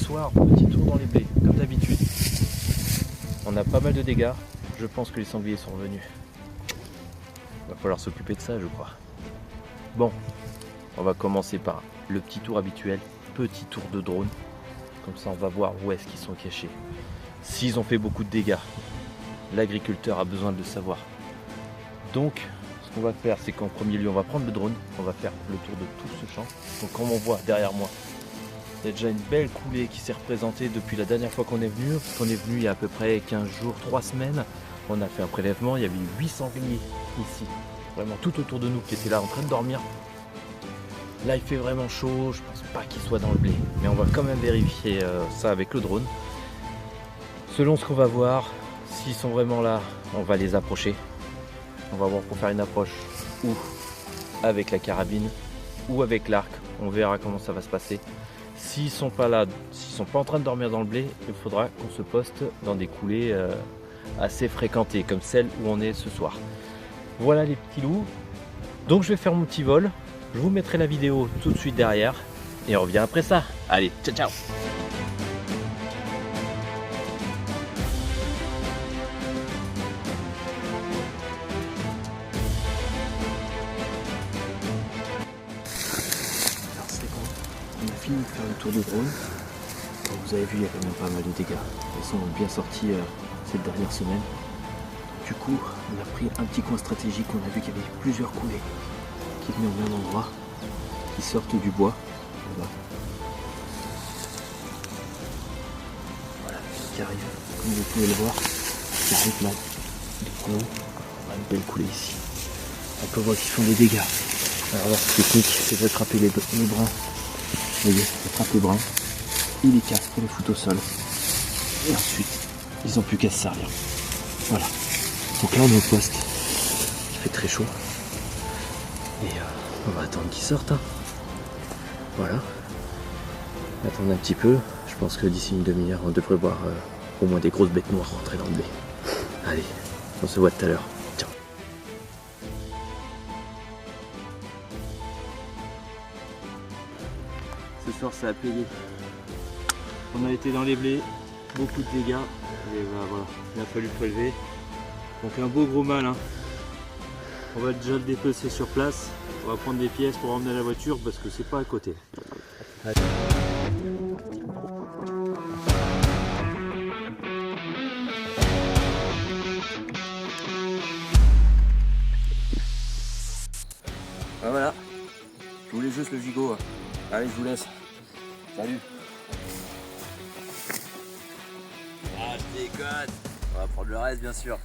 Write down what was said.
soir, petit tour dans les blés, comme d'habitude. On a pas mal de dégâts. Je pense que les sangliers sont revenus. Va falloir s'occuper de ça, je crois. Bon, on va commencer par le petit tour habituel. Petit tour de drone. Comme ça, on va voir où est-ce qu'ils sont cachés. S'ils ont fait beaucoup de dégâts. L'agriculteur a besoin de le savoir. Donc, ce qu'on va faire, c'est qu'en premier lieu, on va prendre le drone. On va faire le tour de tout ce champ. Donc, comme on voit derrière moi, il y a déjà une belle coulée qui s'est représentée depuis la dernière fois qu'on est venu. Parce qu'on est venu il y a à peu près 15 jours, 3 semaines. On a fait un prélèvement. Il y avait 8 sangliers ici. Vraiment tout autour de nous qui étaient là en train de dormir. Là, il fait vraiment chaud. Je pense pas qu'ils soient dans le blé. Mais on va quand même vérifier ça avec le drone. Selon ce qu'on va voir, s'ils sont vraiment là, on va les approcher. On va voir pour faire une approche ou avec la carabine ou avec l'arc. On verra comment ça va se passer. S'ils sont pas là, s'ils sont pas en train de dormir dans le blé, il faudra qu'on se poste dans des coulées assez fréquentées, comme celle où on est ce soir. Voilà les petits loups. Donc je vais faire mon petit vol. Je vous mettrai la vidéo tout de suite derrière. Et on revient après ça. Allez, ciao ciao. Alors c'est bon, on a fini de faire le tour de drone. Comme vous avez vu, il y a quand même pas mal de dégâts. Ils sont bien sortis cette dernière semaine. Du coup, on a pris un petit coin stratégique. On a vu qu'il y avait plusieurs coulées qui venaient au même endroit, qui sortent du bois. Voilà, qui arrive, comme vous pouvez le voir, qui arrive là, du coup, on a une belle coulée ici. On peut voir qu'ils font des dégâts. Alors leur technique, c'est d'attraper les brins. Vous voyez, ils attrapent les brins, ils les cassent pour les foutre au sol. Et ensuite, ils n'ont plus qu'à se servir. Voilà. Donc là on est au poste. Il fait très chaud. Et on va attendre qu'ils sortent. Hein. Voilà. Attendre un petit peu. Je pense que d'ici une demi-heure, on devrait voir au moins des grosses bêtes noires rentrer dans le blé. Allez, on se voit tout à l'heure. Ciao. Ce soir, ça a payé. On a été dans les blés, beaucoup de dégâts. Et voilà, il a fallu prélever. Donc un beau gros mâle. Hein. On va déjà le dépecer sur place. On va prendre des pièces pour emmener à la voiture parce que c'est pas à côté. Allez. Ah voilà, je voulais juste le gigot. Allez, je vous laisse. Salut. Ah, je déconne. On va prendre le reste, bien sûr.